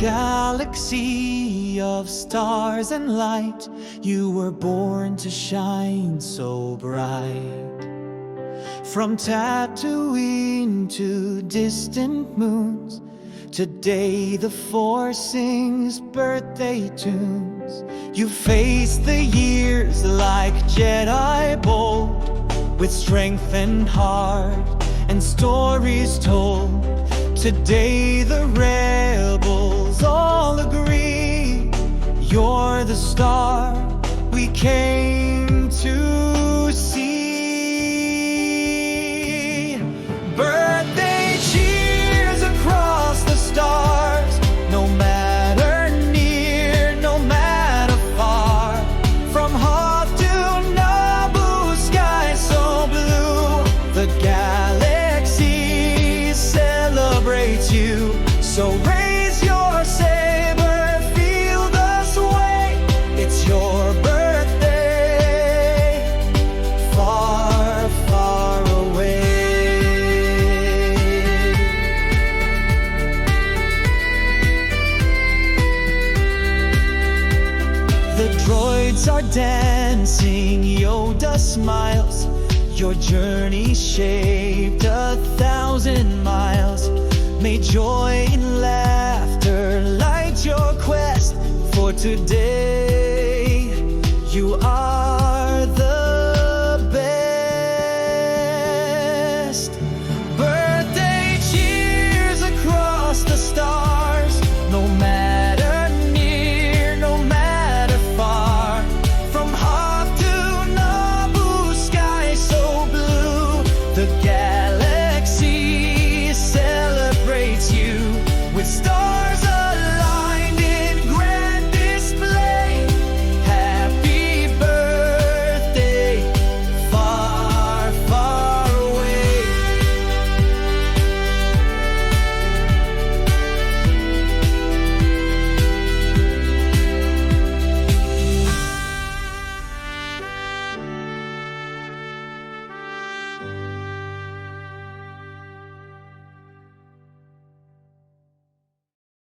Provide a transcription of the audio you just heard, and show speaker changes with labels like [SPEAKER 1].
[SPEAKER 1] galaxy of stars and light, you were born to shine so bright. From Tatooine to distant moons, today the Force sings birthday tunes. You face the years like Jedi bold, with strength and heart and stories told. Today the rebels all agree, you're the star we came to see. Birthday cheers across the stars, no matter near, no matter far. From Hoth to Naboo, sky so blue, the galaxy celebrates you. So raise your saber, feel the sway. It's your birthday, far, far away. The droids are dancing, Yoda smiles. Your journey shaped 1,000 miles. May joy and laughter light your quest, for today you are